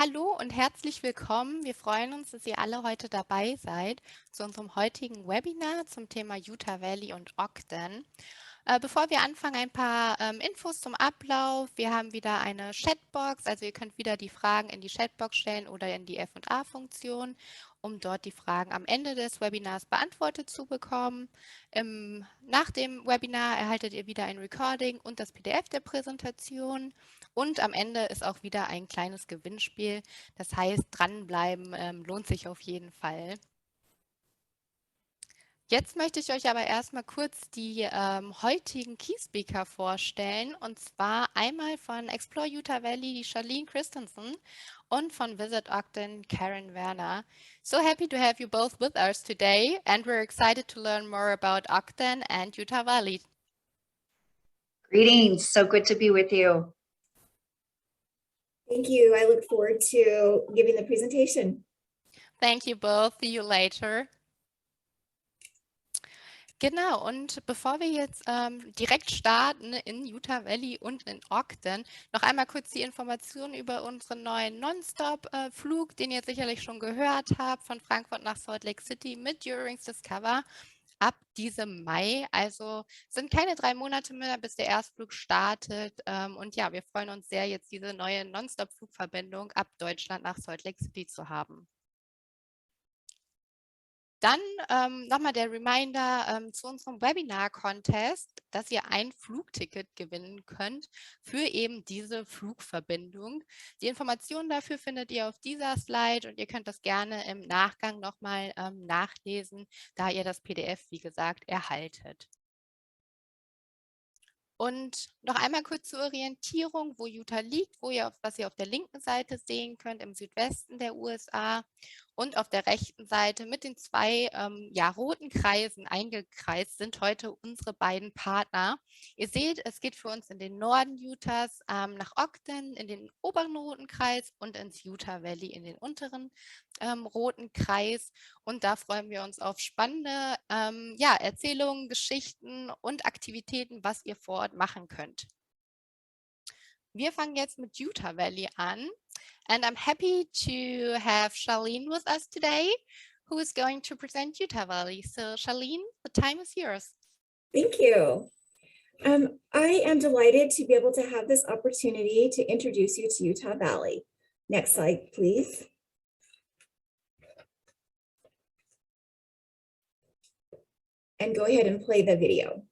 Hallo und herzlich willkommen. Wir freuen uns, dass ihr alle heute dabei seid zu unserem heutigen Webinar zum Thema Utah Valley und Ogden. Bevor wir anfangen, ein paar Infos zum Ablauf. Wir haben wieder eine Chatbox, also ihr könnt wieder die Fragen in die Chatbox stellen oder in die F&A-Funktion, um dort die Fragen am Ende des Webinars beantwortet zu bekommen. Nach dem Webinar erhaltet ihr wieder ein Recording und das PDF der Präsentation. Und am Ende ist auch wieder ein kleines Gewinnspiel. Das heißt, dranbleiben lohnt sich auf jeden Fall. Jetzt möchte ich euch aber erstmal kurz die heutigen Key Speaker vorstellen. Und zwar einmal von Explore Utah Valley die Charlene Christensen und von Visit Ogden Karen Werner. So happy to have you both with us today, and we're excited to learn more about Ogden and Utah Valley. Greetings, so good to be with you. Thank you. I look forward to giving the presentation. Thank you both. See you later. Genau, und bevor wir jetzt direkt starten in Utah Valley und in Ogden, noch einmal kurz die Informationen über unseren neuen Non-Stop-Flug, den ihr sicherlich schon gehört habt, von Frankfurt nach Salt Lake City mit Eurowings Discover ab diesem Mai. Also sind keine 3 Monate mehr, bis der Erstflug startet. Und ja, wir freuen uns sehr, jetzt diese neue Non-Stop-Flugverbindung ab Deutschland nach Salt Lake City zu haben. Dann nochmal der Reminder zu unserem Webinar-Contest, dass ihr ein Flugticket gewinnen könnt für eben diese Flugverbindung. Die Informationen dafür findet ihr auf dieser Slide und ihr könnt das gerne im Nachgang nochmal nachlesen, da ihr das PDF, wie gesagt, erhaltet. Und noch einmal kurz zur Orientierung, wo Utah liegt, was ihr auf der linken Seite sehen könnt, im Südwesten der USA und auf der rechten Seite mit den zwei roten Kreisen eingekreist sind heute unsere beiden Partner. Ihr seht, es geht für uns in den Norden Utahs nach Ogden in den oberen roten Kreis und ins Utah Valley in den unteren roten Kreis. Und da freuen wir uns auf spannende Erzählungen, Geschichten und Aktivitäten, was ihr vor Ort machen könnt. Wir fangen jetzt mit Utah Valley an. And I'm happy to have Charlene with us today, who is going to present Utah Valley. So Charlene, the time is yours. Thank you. I am delighted to be able to have this opportunity to introduce you to Utah Valley. Next slide, please. And go ahead and play the video.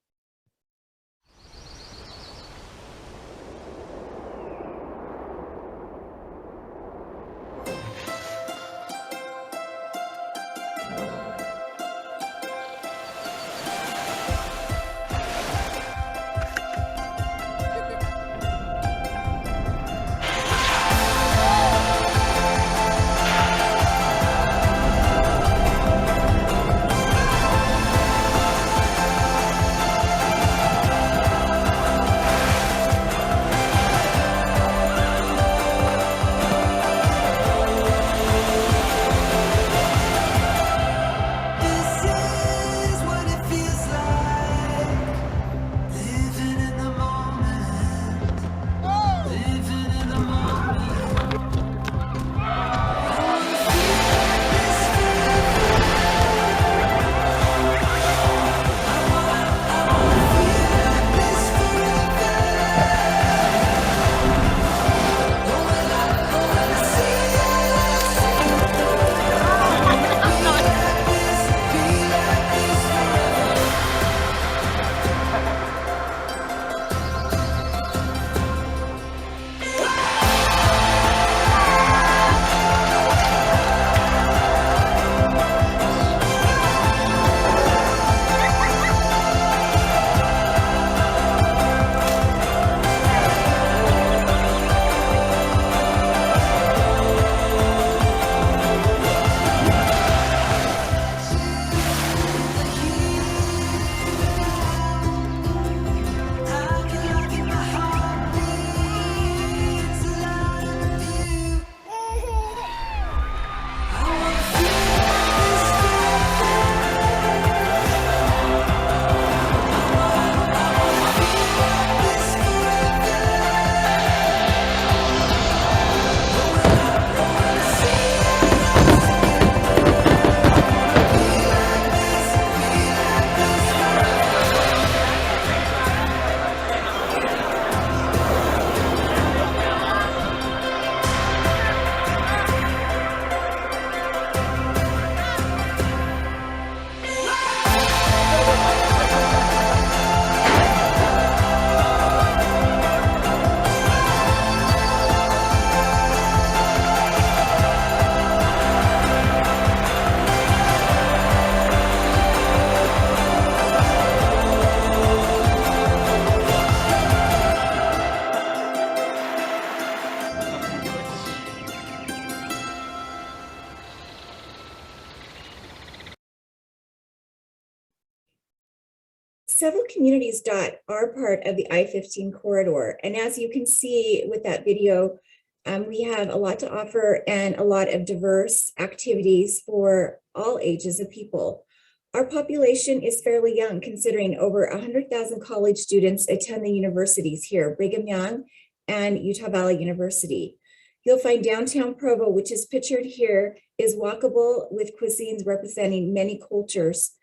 several communities are part of the I-15 corridor. And as you can see with that video, we have a lot to offer and a lot of diverse activities for all ages of people. Our population is fairly young, considering over 100,000 college students attend the universities here, Brigham Young and Utah Valley University. You'll find downtown Provo, which is pictured here, is walkable with cuisines representing many cultures.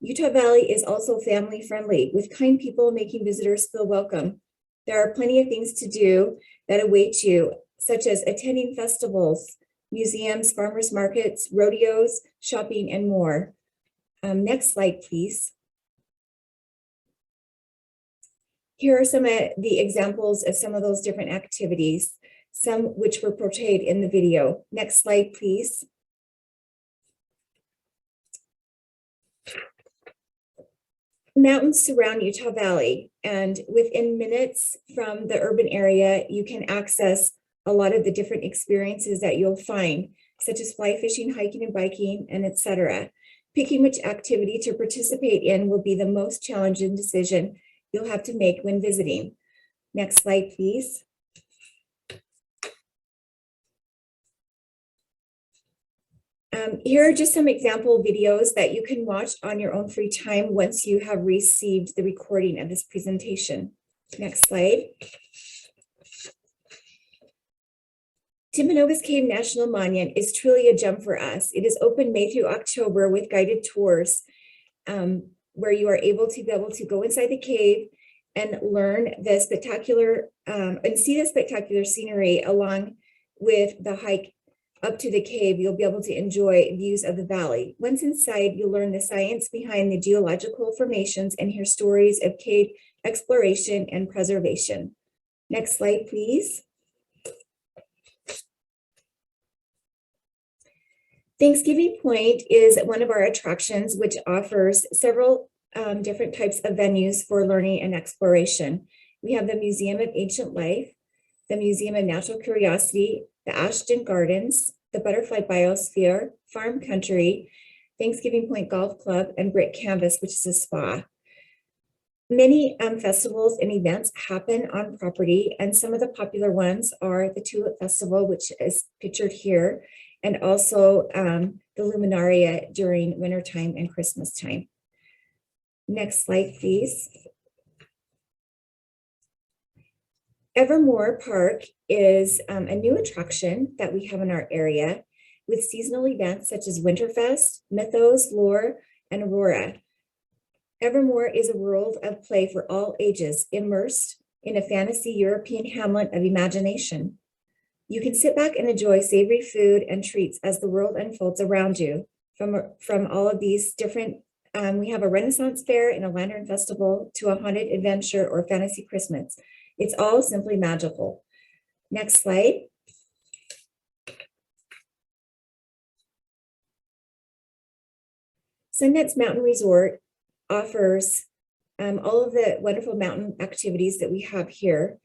Utah Valley is also family friendly, with kind people making visitors feel welcome. There are plenty of things to do that await you, such as attending festivals, museums, farmers markets, rodeos, shopping, and more. Next slide, please. Here are some of the examples of some of those different activities, some which were portrayed in the video. Next slide, please. Mountains surround Utah Valley, and within minutes from the urban area, you can access a lot of the different experiences that you'll find, such as fly fishing, hiking and biking, and etc. Picking which activity to participate in will be the most challenging decision you'll have to make when visiting. Next slide, please. Here are just some example videos that you can watch on your own free time once you have received the recording of this presentation. Next slide. Timpanogos Cave National Monument is truly a gem for us. It is open May through October with guided tours where you are able to go inside the cave and learn the spectacular and see the spectacular scenery along with the hike up to the cave. You'll be able to enjoy views of the valley. Once inside, you'll learn the science behind the geological formations and hear stories of cave exploration and preservation. Next slide, please. Thanksgiving Point is one of our attractions, which offers several different types of venues for learning and exploration. We have the Museum of Ancient Life, the Museum of Natural Curiosity, the Ashton Gardens, the Butterfly Biosphere, Farm Country, Thanksgiving Point Golf Club, and Brick Canvas, which is a spa. Many festivals and events happen on property, and some of the popular ones are the Tulip Festival, which is pictured here, and also the Luminaria during wintertime and Christmas time. Next slide, please. Evermore Park is a new attraction that we have in our area with seasonal events such as Winterfest, Mythos, Lore, and Aurora. Evermore is a world of play for all ages, immersed in a fantasy European hamlet of imagination. You can sit back and enjoy savory food and treats as the world unfolds around you. From all of these different, we have a Renaissance fair and a lantern festival to a haunted adventure or fantasy Christmas. It's all simply magical. Next slide. Sundance Mountain Resort offers all of the wonderful mountain activities that we have here.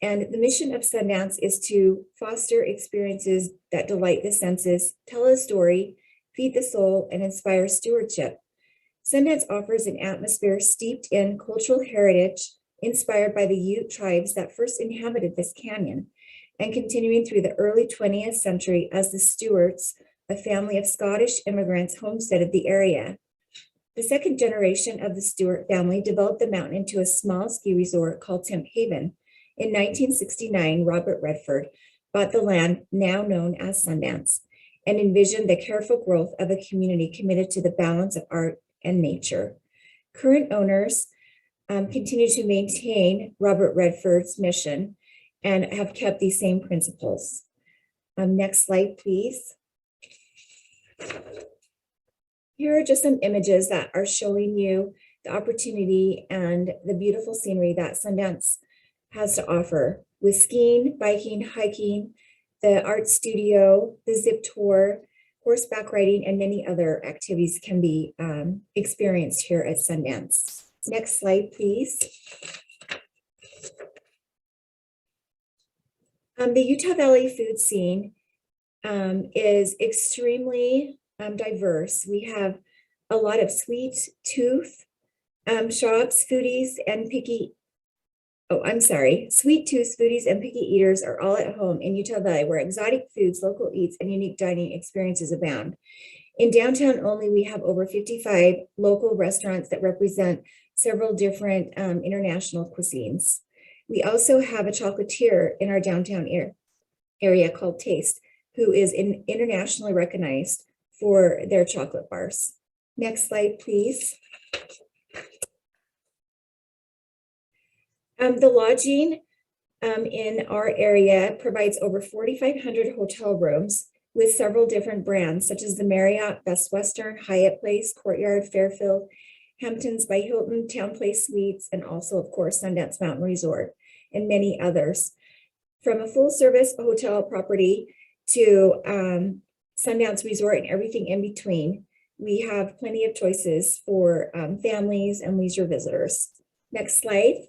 And the mission of Sundance is to foster experiences that delight the senses, tell a story, feed the soul, and inspire stewardship. Sundance offers an atmosphere steeped in cultural heritage, inspired by the Ute tribes that first inhabited this canyon, and continuing through the early 20th century as the Stewarts, a family of Scottish immigrants, homesteaded the area. The second generation of the Stewart family developed the mountain into a small ski resort called Temp Haven. In 1969, Robert Redford bought the land now known as Sundance and envisioned the careful growth of a community committed to the balance of art and nature. Current owners continue to maintain Robert Redford's mission and have kept these same principles. Next slide, please. Here are just some images that are showing you the opportunity and the beautiful scenery that Sundance has to offer with skiing, biking, hiking, the art studio, the zip tour, horseback riding, and many other activities can be experienced here at Sundance. Next slide, please. The Utah Valley food scene is extremely diverse. We have a lot of sweet tooth Shops, foodies, and sweet tooth foodies and picky eaters are all at home in Utah Valley, where exotic foods, local eats, and unique dining experiences abound. In downtown only, we have over 55 local restaurants that represent several different international cuisines. We also have a chocolatier in our downtown area called Taste, who is internationally recognized for their chocolate bars. Next slide, please. The lodging in our area provides over 4,500 hotel rooms with several different brands, such as the Marriott, Best Western, Hyatt Place, Courtyard, Fairfield, Hamptons by Hilton, Town Place Suites, and also, of course, Sundance Mountain Resort, and many others. From a full-service hotel property to Sundance Resort and everything in between, we have plenty of choices for families and leisure visitors. Next slide.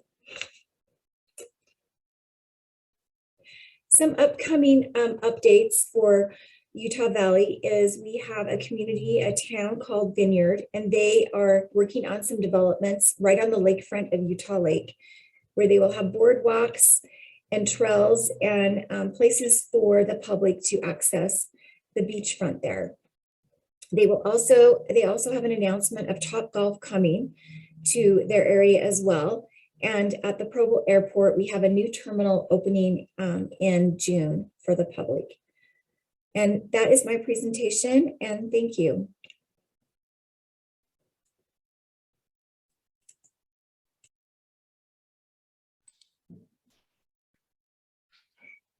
Some upcoming updates for Utah Valley is we have a community, a town called Vineyard, and they are working on some developments right on the lakefront of Utah Lake, where they will have boardwalks and trails and places for the public to access the beachfront there. They also have an announcement of Topgolf coming to their area as well. And at the Provo Airport, we have a new terminal opening in June for the public. And that is my presentation, and thank you.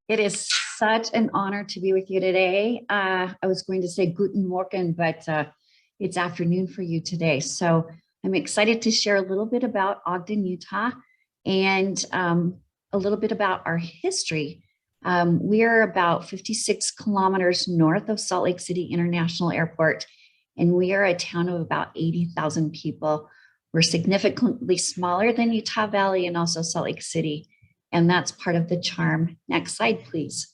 It is such an honor to be with you today. I was going to say Guten Morgen, but it's afternoon for you today. So I'm excited to share a little bit about Ogden, Utah, and a little bit about our history. We are about 56 kilometers north of Salt Lake City International Airport, and we are a town of about 80,000 people. We're significantly smaller than Utah Valley and also Salt Lake City, and that's part of the charm. Next slide, please.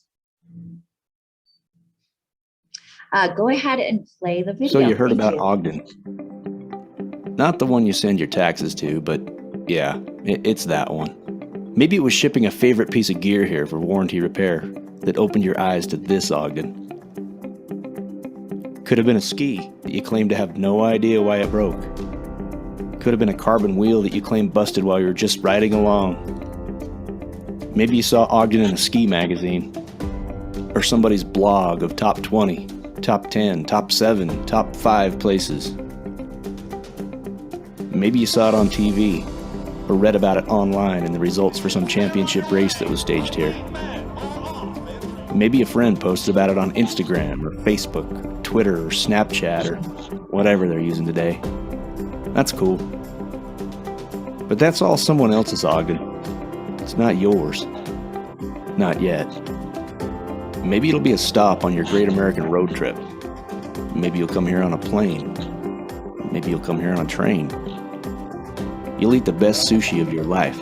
Go ahead and play the video. So you heard Thank about you. Ogden. Not the one you send your taxes to, but yeah, it's that one. Maybe it was shipping a favorite piece of gear here for warranty repair that opened your eyes to this Ogden. Could have been a ski that you claimed to have no idea why it broke. Could have been a carbon wheel that you claimed busted while you were just riding along. Maybe you saw Ogden in a ski magazine, or somebody's blog of top 20, top 10, top 7, top 5 places. Maybe you saw it on TV, or read about it online in the results for some championship race that was staged here. Maybe a friend posted about it on Instagram or Facebook, Twitter or Snapchat or whatever they're using today. That's cool. But that's all someone else's Ogden. It's not yours. Not yet. Maybe it'll be a stop on your great American road trip. Maybe you'll come here on a plane. Maybe you'll come here on a train. You'll eat the best sushi of your life,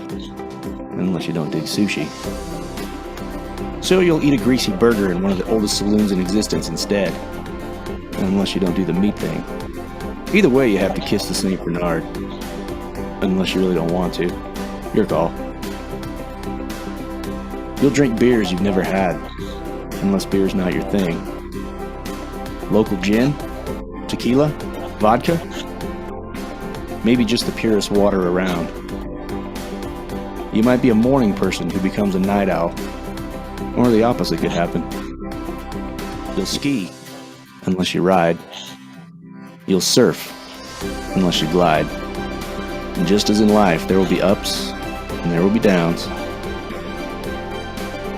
unless you don't dig sushi. So you'll eat a greasy burger in one of the oldest saloons in existence instead, unless you don't do the meat thing. Either way, you have to kiss the St. Bernard, unless you really don't want to. Your call. You'll drink beers you've never had, unless beer's not your thing. Local gin? Tequila? Vodka? Maybe just the purest water around. You might be a morning person who becomes a night owl, or the opposite could happen. You'll ski, unless you ride. You'll surf, unless you glide. And just as in life, there will be ups, and there will be downs.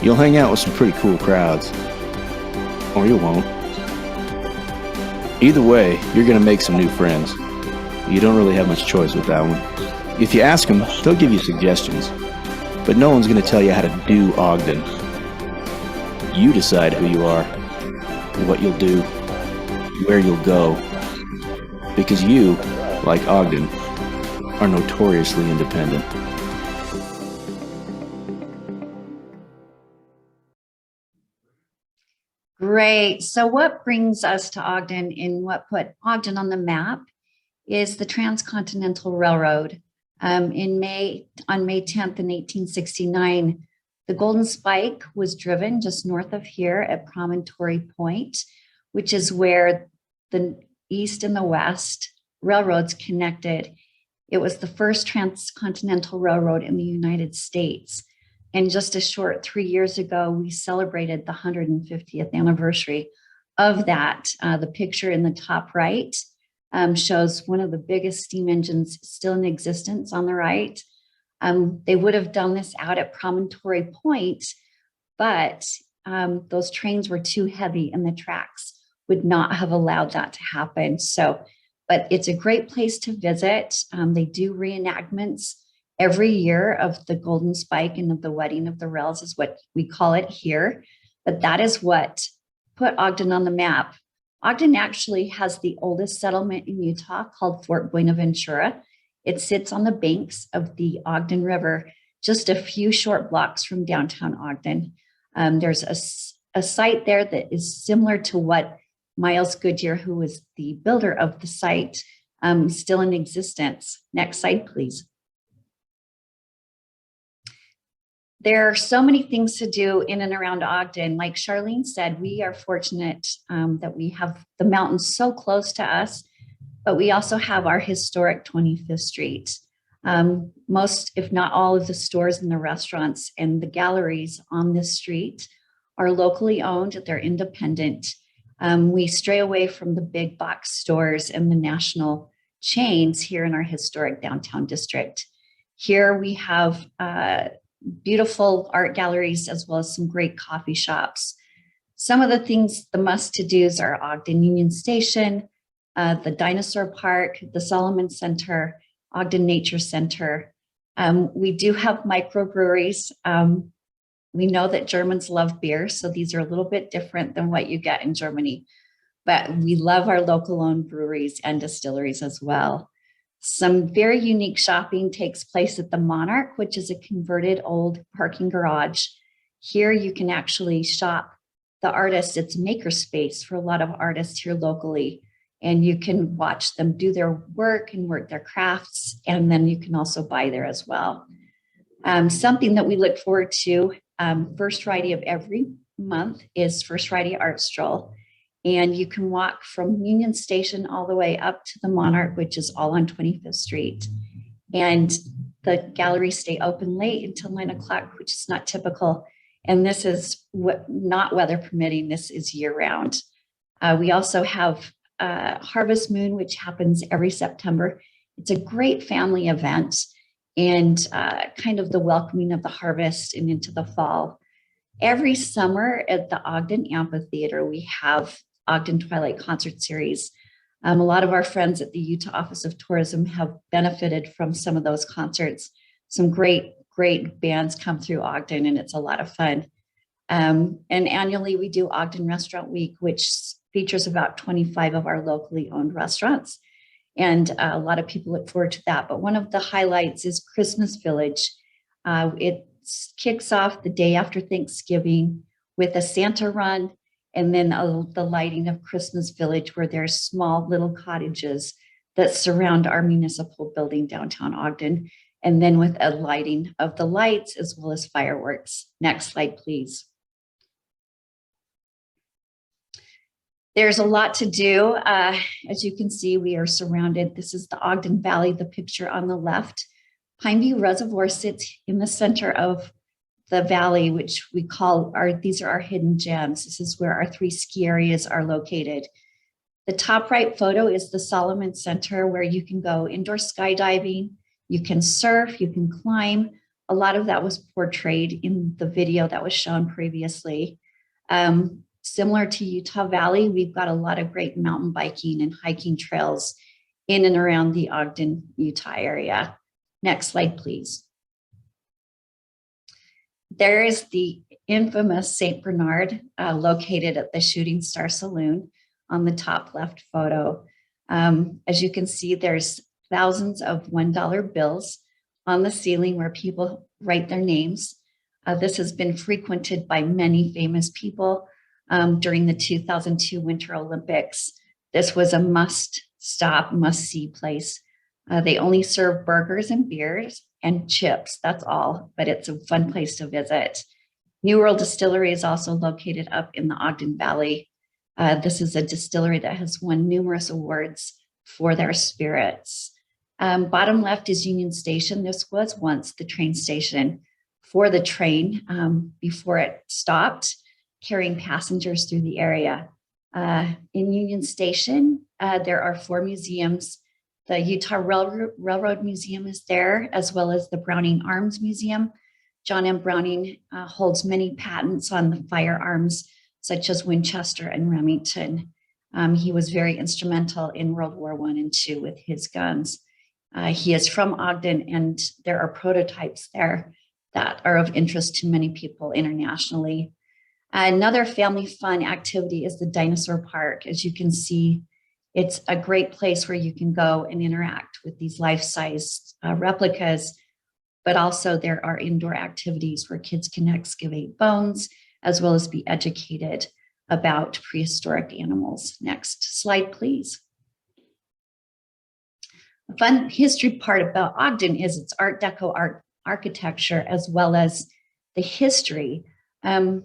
You'll hang out with some pretty cool crowds, or you won't. Either way, you're gonna make some new friends. You don't really have much choice with that one. If you ask them, they'll give you suggestions, but no one's going to tell you how to do Ogden. You decide who you are, what you'll do, where you'll go, because you, like Ogden, are notoriously independent. Great. So what brings us to Ogden and what put Ogden on the map is the Transcontinental Railroad. On May 10th in 1869, the Golden Spike was driven just north of here at Promontory Point, which is where the East and the West railroads connected. It was the first transcontinental railroad in the United States. And just a short 3 years ago, we celebrated the 150th anniversary of that. The picture in the top right shows one of the biggest steam engines still in existence on the right. They would have done this out at Promontory Point, but those trains were too heavy and the tracks would not have allowed that to happen. So, but it's a great place to visit. They do reenactments every year of the Golden Spike and of the wedding of the rails is what we call it here. But that is what put Ogden on the map. Ogden actually has the oldest settlement in Utah called Fort Buenaventura. It sits on the banks of the Ogden River, just a few short blocks from downtown Ogden. There's a site there that is similar to what Miles Goodyear, who was the builder of the site, still in existence. Next slide, please. There are so many things to do in and around Ogden. Like Charlene said, we are fortunate that we have the mountains so close to us, but we also have our historic 25th Street. Most, if not all, of the stores and the restaurants and the galleries on this street are locally owned. They're independent. We stray away from the big box stores and the national chains here in our historic downtown district. Here we have beautiful art galleries as well as some great coffee shops. Some of the things, the must-to-dos are Ogden Union Station, the Dinosaur Park, the Solomon Center, Ogden Nature Center. We do have microbreweries. We know that Germans love beer, so these are a little bit different than what you get in Germany, but we love our local owned breweries and distilleries as well. Some very unique shopping takes place at the Monarch, which is a converted old parking garage. Here you can actually shop the artists. It's a makerspace for a lot of artists here locally, and you can watch them do their work and work their crafts, and then you can also buy there as well. Something that we look forward to, first Friday of every month is First Friday Art Stroll. And you can walk from Union Station all the way up to the Monarch, which is all on 25th Street. And the galleries stay open late until 9 o'clock, which is not typical. And this is not weather permitting, this is year round. We also have Harvest Moon, which happens every September. It's a great family event and kind of the welcoming of the harvest and into the fall. Every summer at the Ogden Amphitheater, we have Ogden Twilight Concert Series. A lot of our friends at the Utah Office of Tourism have benefited from some of those concerts. Some great bands come through Ogden, and it's a lot of fun. And annually we do Ogden Restaurant Week, which features about 25 of our locally owned restaurants. And a lot of people look forward to that. But one of the highlights is Christmas Village. It kicks off the day after Thanksgiving with a Santa run, and then the lighting of Christmas Village, where there's small little cottages that surround our municipal building downtown Ogden, and then with a lighting of the lights as well as fireworks. Next slide, please. There's a lot to do. As you can see, we are surrounded. This is the Ogden Valley, the picture on the left. Pineview Reservoir sits in the center of the valley, which we call these are our hidden gems. This is where our 3 ski areas are located. The top right photo is the Solomon Center, where you can go indoor skydiving, you can surf, you can climb. A lot of that was portrayed in the video that was shown previously. Similar to Utah Valley, we've got a lot of great mountain biking and hiking trails in and around the Ogden, Utah area. Next slide, please. There is the infamous St. Bernard located at the Shooting Star Saloon on the top left photo. As you can see, there's thousands of $1 bills on the ceiling where people write their names. This has been frequented by many famous people during the 2002 Winter Olympics. This was a must stop, must-see place. They only serve burgers and beers and chips, that's all, but it's a fun place to visit. New World Distillery is also located up in the Ogden Valley. This is a distillery that has won numerous awards for their spirits. Bottom left is Union Station. This was once the train station for the train before it stopped carrying passengers through the area. In Union Station, there are 4 museums. The Utah Railroad Museum is there, as well as the Browning Arms Museum. John M. Browning holds many patents on the firearms, such as Winchester and Remington. He was very instrumental in World War I and II with his guns. He is from Ogden, and there are prototypes there that are of interest to many people internationally. Another family fun activity is the Dinosaur Park. As you can see, it's a great place where you can go and interact with these life-sized replicas, but also there are indoor activities where kids can excavate bones, as well as be educated about prehistoric animals. Next slide, please. A fun history part about Ogden is its Art Deco architecture, as well as the history. On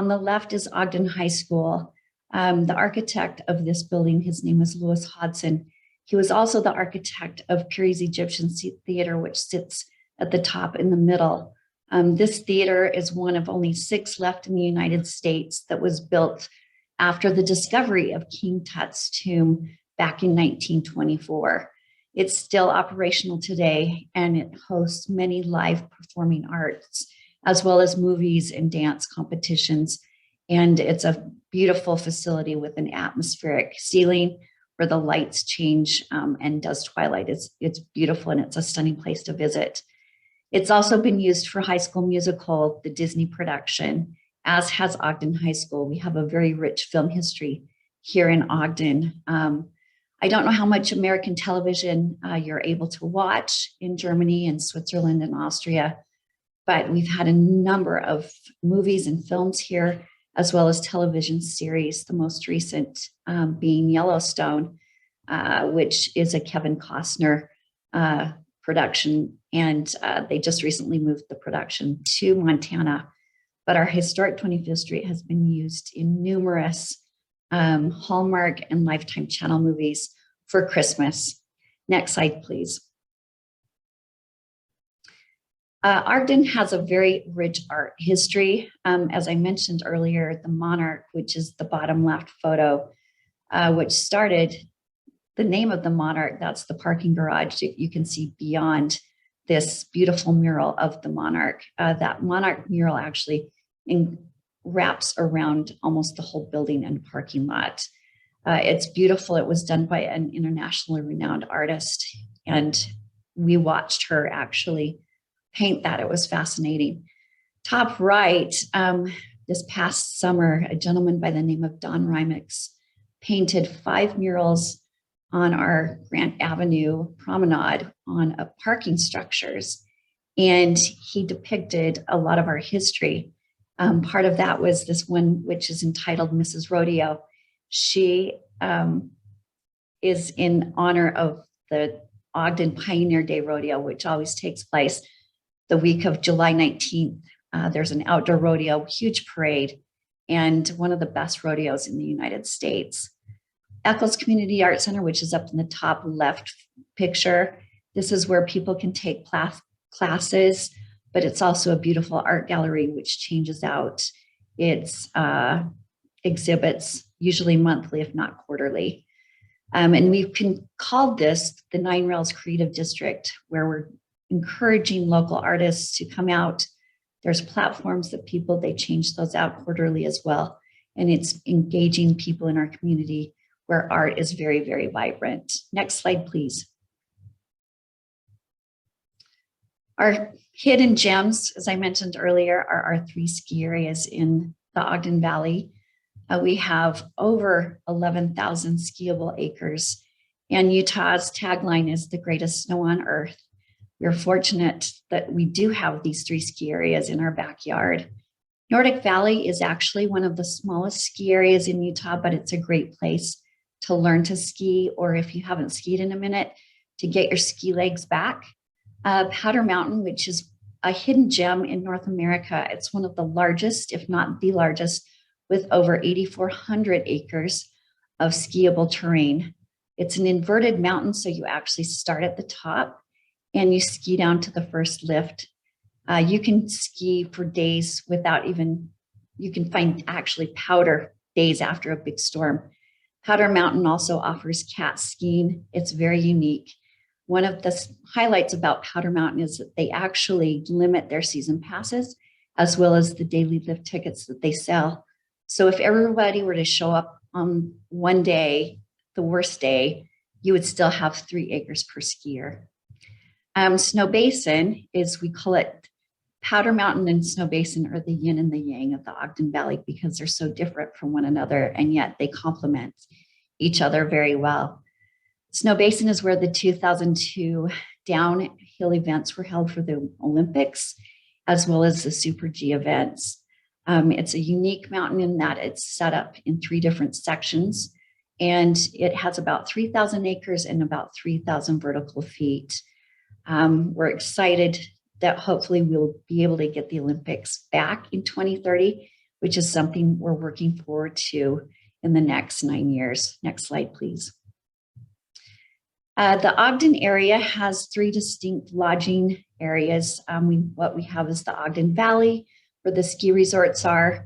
the left is Ogden High School. The architect of this building, his name is Louis Hodson. He was also the architect of Curie's Egyptian Theater, which sits at the top in the middle. This theater is one of only 6 left in the United States that was built after the discovery of King Tut's tomb back in 1924. It's still operational today, and it hosts many live performing arts, as well as movies and dance competitions. And it's a beautiful facility with an atmospheric ceiling where the lights change and does twilight. It's beautiful, and it's a stunning place to visit. It's also been used for High School Musical, the Disney production, as has Ogden High School. We have a very rich film history here in Ogden. I don't know how much American television you're able to watch in Germany and Switzerland and Austria, but we've had a number of movies and films here, as well as television series, the most recent being Yellowstone, which is a Kevin Costner production. And they just recently moved the production to Montana. But our historic 25th Street has been used in numerous Hallmark and Lifetime Channel movies for Christmas. Next slide, please. Ogden has a very rich art history. As I mentioned earlier, the Monarch, which is the bottom left photo, which started, the name of the Monarch, that's the parking garage that you can see beyond this beautiful mural of the Monarch. That Monarch mural actually wraps around almost the whole building and parking lot. It's beautiful. It was done by an internationally renowned artist, and we watched her actually paint that. It was fascinating. Top right, this past summer, a gentleman by the name of Don Rymix painted 5 murals on our Grant Avenue promenade on parking structures. And he depicted a lot of our history. Part of that was this one, which is entitled Mrs. Rodeo. She is in honor of the Ogden Pioneer Day Rodeo, which always takes place the week of July 19th. There's an outdoor rodeo, huge parade, and one of the best rodeos in the United States. Eccles Community Art Center, which is up in the top left picture. This is where people can take classes, but it's also a beautiful art gallery which changes out its exhibits, usually monthly, if not quarterly. And we've called this the 9 Rails Creative District, where we're encouraging local artists to come out. There's platforms that they change those out quarterly as well. And it's engaging people in our community where art is very, very vibrant. Next slide, please. Our hidden gems, as I mentioned earlier, are our 3 ski areas in the Ogden Valley. We have over 11,000 skiable acres, and Utah's tagline is the greatest snow on earth. We're fortunate that we do have these 3 ski areas in our backyard. Nordic Valley is actually one of the smallest ski areas in Utah, but it's a great place to learn to ski, or if you haven't skied in a minute, to get your ski legs back. Powder Mountain, which is a hidden gem in North America. It's one of the largest, if not the largest, with over 8,400 acres of skiable terrain. It's an inverted mountain, so you actually start at the top and you ski down to the first lift. You can ski for days without even, you can find actually powder days after a big storm. Powder Mountain also offers cat skiing. It's very unique. One of the highlights about Powder Mountain is that they actually limit their season passes as well as the daily lift tickets that they sell. So if everybody were to show up on one day, the worst day, you would still have 3 acres per skier. Snow Basin is, we call it Powder Mountain and Snow Basin are the yin and the yang of the Ogden Valley because they're so different from one another, and yet they complement each other very well. Snow Basin is where the 2002 downhill events were held for the Olympics, as well as the Super G events. It's a unique mountain in that it's set up in 3 different sections, and it has about 3,000 acres and about 3,000 vertical feet. We're excited that hopefully we'll be able to get the Olympics back in 2030, which is something we're working forward to in the next 9 years. Next slide, please. The Ogden area has 3 distinct lodging areas. What we have is the Ogden Valley, where the ski resorts are.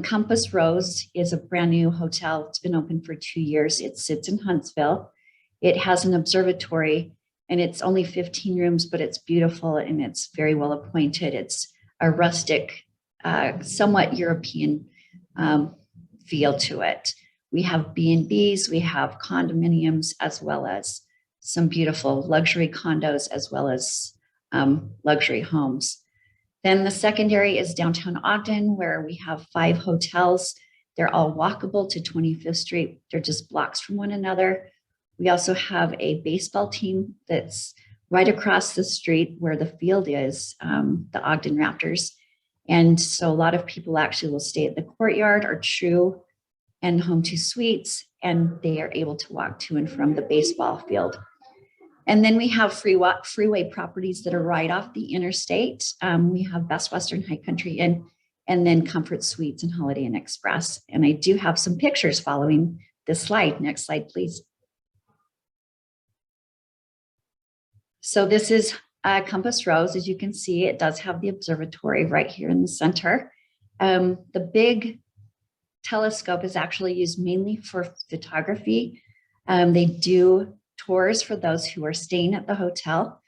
Compass Rose is a brand new hotel. It's been open for 2 years. It sits in Huntsville. It has an observatory, and it's only 15 rooms, but it's beautiful and it's very well appointed. It's a rustic, somewhat European feel to it. We have B&Bs, we have condominiums, as well as some beautiful luxury condos, as well as luxury homes. Then the secondary is downtown Ogden, where we have 5 hotels. They're all walkable to 25th Street. They're just blocks from one another. We also have a baseball team that's right across the street where the field is, the Ogden Raptors. And so a lot of people actually will stay at the courtyard or True and Home 2 Suites, and they are able to walk to and from the baseball field. And then we have freeway properties that are right off the interstate. We have Best Western High Country Inn, and then Comfort Suites and Holiday Inn Express. And I do have some pictures following this slide. Next slide, please. So this is Compass Rose. As you can see, it does have the observatory right here in the center. The big telescope is actually used mainly for photography. They do tours for those who are staying at the hotel.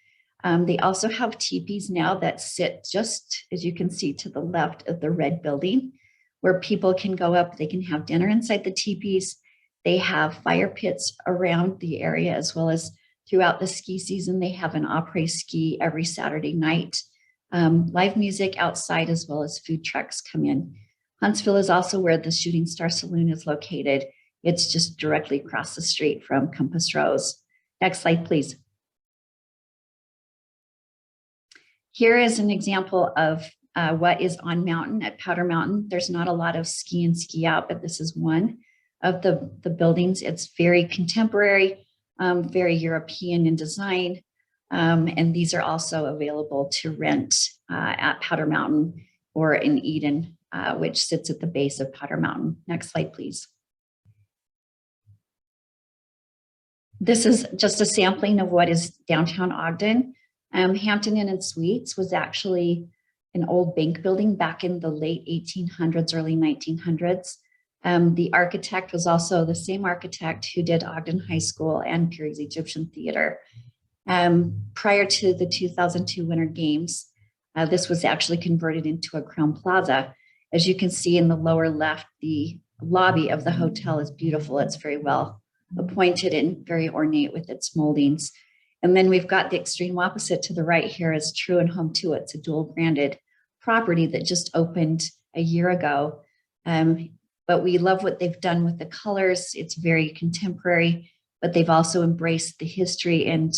They also have teepees now that sit just, as you can see, to the left of the red building, where people can go up, they can have dinner inside the teepees. They have fire pits around the area, as well as throughout the ski season. They have an après-ski every Saturday night. Live music outside, as well as food trucks come in. Huntsville is also where the Shooting Star Saloon is located. It's just directly across the street from Compass Rose. Next slide, please. Here is an example of what is on mountain at Powder Mountain. There's not a lot of ski in, ski out, but this is one of the buildings. It's very contemporary, very European in design. And these are also available to rent at Powder Mountain or in Eden, which sits at the base of Powder Mountain. Next slide, please. This is just a sampling of what is downtown Ogden. Hampton Inn and Suites was actually an old bank building back in the late 1800s, early 1900s. The architect was also the same architect who did Ogden High School and Peary's Egyptian Theater. Prior to the 2002 Winter Games, this was actually converted into a Crown Plaza. As you can see in the lower left, the lobby of the hotel is beautiful. It's very well appointed and very ornate with its moldings. And then we've got the extreme opposite to the right here is True and Home 2. It's a dual branded property that just opened a year ago. But we love what they've done with the colors. It's very contemporary, but they've also embraced the history, and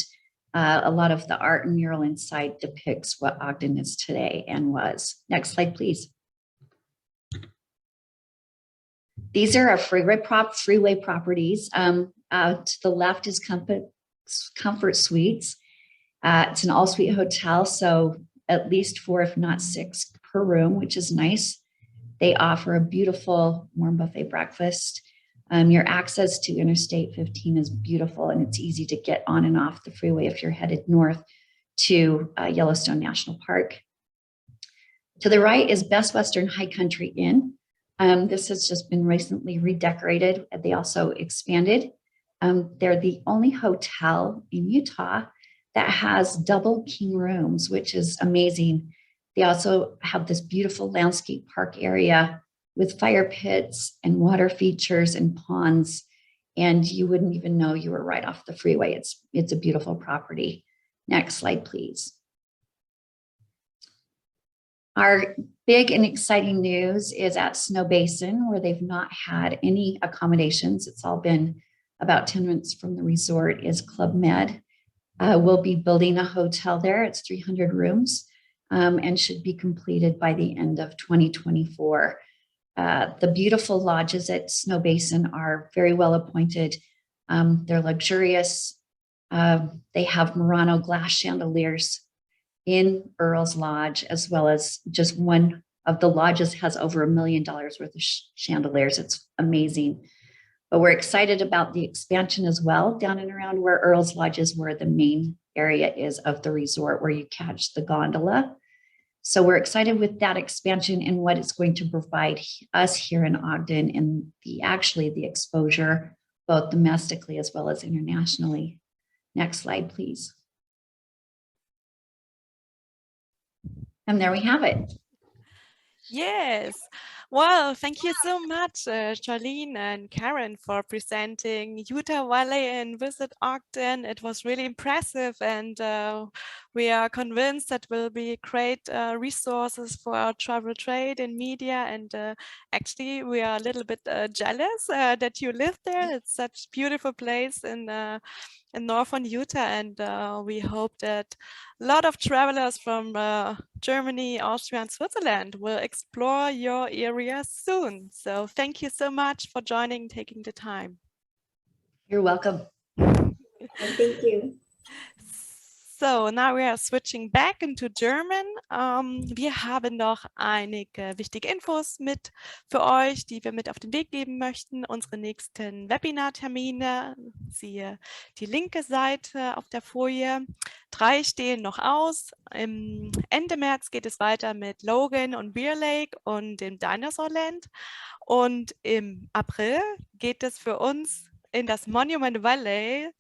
a lot of the art and mural inside depicts what Ogden is today and was. Next slide, please. These are our freeway properties. To the left is Comfort Suites. It's an all-suite hotel, so at least 4, if not 6 per room, which is nice. They offer a beautiful warm buffet breakfast. Your access to Interstate 15 is beautiful, and it's easy to get on and off the freeway if you're headed north to Yellowstone National Park. To the right is Best Western High Country Inn. This has just been recently redecorated. They also expanded. They're the only hotel in Utah that has double king rooms, which is amazing. They also have this beautiful landscape park area with fire pits and water features and ponds, and you wouldn't even know you were right off the freeway. It's a beautiful property. Next slide, please. Our big and exciting news is at Snow Basin, where they've not had any accommodations. It's all been about 10 minutes from the resort, is Club Med. We'll be building a hotel there. It's 300 rooms and should be completed by the end of 2024. The beautiful lodges at Snow Basin are very well appointed. They're luxurious. They have Murano glass chandeliers in Earl's Lodge, as well as just one of the lodges has over $1 million worth of chandeliers. It's amazing. But we're excited about the expansion as well, down and around where Earl's Lodge is, where the main area is of the resort, where you catch the gondola. So we're excited with that expansion and what it's going to provide us here in Ogden, and the exposure, both domestically as well as internationally. Next slide, please. And there we have it. Yes. Well, thank you so much, Charlene and Karen, for presenting Utah Valley and Visit Ogden. It was really impressive, and we are convinced that will be great resources for our travel trade and media. And actually, we are a little bit jealous that you live there. It's such a beautiful place in northern Utah, and we hope that a lot of travelers from Germany, Austria, and Switzerland will explore your area soon. So thank you so much for joining, taking the time. You're welcome. Thank you. So now we are switching back into German. Wir haben noch einige wichtige Infos mit für euch, die wir mit auf den Weg geben möchten. Unsere nächsten Webinar-Termine, siehe die linke Seite auf der Folie. 3 stehen noch aus. Im Ende März geht es weiter mit Logan und Bear Lake und dem Dinosaurland. Und im April geht es für uns in das Monument Valley,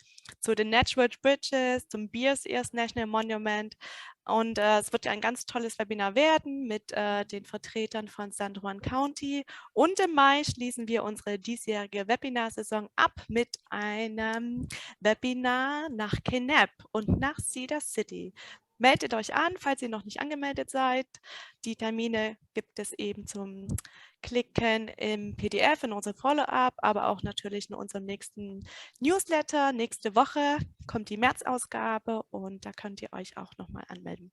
zu den Natural Bridges, zum Bears Ears National Monument. Und es wird ein ganz tolles Webinar werden mit den Vertretern von San Juan County. Und im Mai schließen wir unsere diesjährige Webinarsaison ab mit einem Webinar nach Kenep und nach Cedar City. Meldet euch an, falls ihr noch nicht angemeldet seid. Die Termine gibt es eben zum Klicken im PDF in unserem Follow-up, aber auch natürlich in unserem nächsten Newsletter. Nächste Woche kommt die März-Ausgabe und da könnt ihr euch auch nochmal anmelden.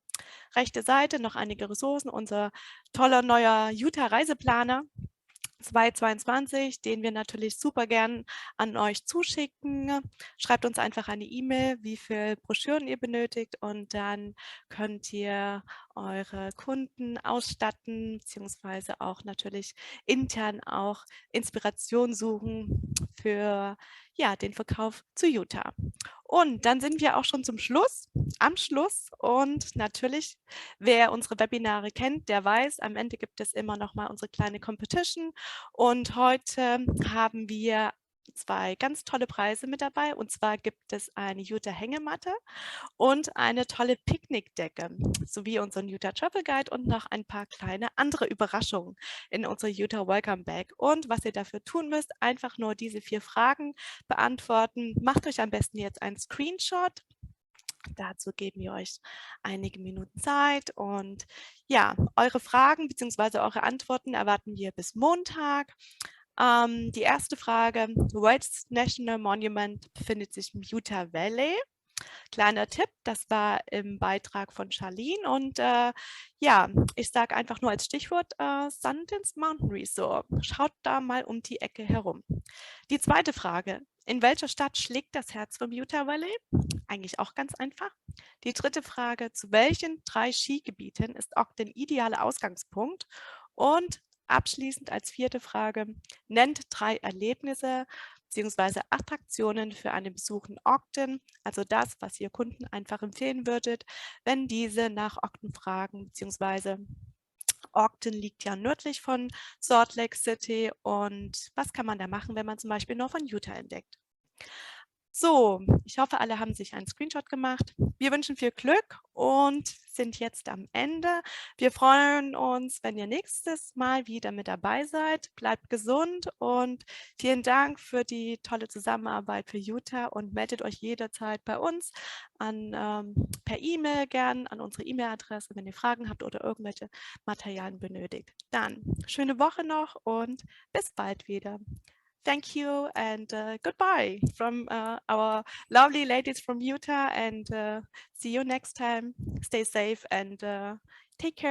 Rechte Seite noch einige Ressourcen. Unser toller neuer Utah-Reiseplaner 2022, den wir natürlich super gern an euch zuschicken. Schreibt uns einfach eine E-Mail, wie viele Broschüren ihr benötigt, und dann könnt ihr eure Kunden ausstatten, beziehungsweise auch natürlich intern auch Inspiration suchen für den Verkauf zu Utah. Und dann sind wir auch schon am Schluss, und natürlich, wer unsere Webinare kennt, der weiß, am Ende gibt es immer noch mal unsere kleine Competition, und heute haben wir 2 ganz tolle Preise mit dabei, und zwar gibt es eine Utah Hängematte und eine tolle Picknickdecke sowie unseren Utah Travel Guide und noch ein paar kleine andere Überraschungen in unserer Utah Welcome Bag. Und was ihr dafür tun müsst, einfach nur diese 4 Fragen beantworten. Macht euch am besten jetzt einen Screenshot. Dazu geben wir euch einige Minuten Zeit, und ja, eure Fragen bzw. eure Antworten erwarten wir bis Montag. Die erste Frage: Welches National Monument befindet sich im Utah Valley? Kleiner Tipp, das war im Beitrag von Charlene und ja, ich sage einfach nur als Stichwort Sundance Mountain Resort. Schaut da mal um die Ecke herum. Die zweite Frage, in welcher Stadt schlägt das Herz vom Utah Valley? Eigentlich auch ganz einfach. Die dritte Frage, zu welchen 3 Skigebieten ist Ogden idealer Ausgangspunkt? Und abschließend als vierte Frage, nennt 3 Erlebnisse bzw. Attraktionen für einen Besuch in Ogden, also das, was ihr Kunden einfach empfehlen würdet, wenn diese nach Ogden fragen, beziehungsweise Ogden liegt ja nördlich von Salt Lake City und was kann man da machen, wenn man zum Beispiel nur von Utah entdeckt? So, ich hoffe, alle haben sich einen Screenshot gemacht. Wir wünschen viel Glück und sind jetzt am Ende. Wir freuen uns, wenn ihr nächstes Mal wieder mit dabei seid. Bleibt gesund und vielen Dank für die tolle Zusammenarbeit für Utah und meldet euch jederzeit bei uns per E-Mail gern an unsere E-Mail-Adresse, wenn ihr Fragen habt oder irgendwelche Materialien benötigt. Dann schöne Woche noch und bis bald wieder. Thank you and goodbye from our lovely ladies from Utah and see you next time. Stay safe and take care.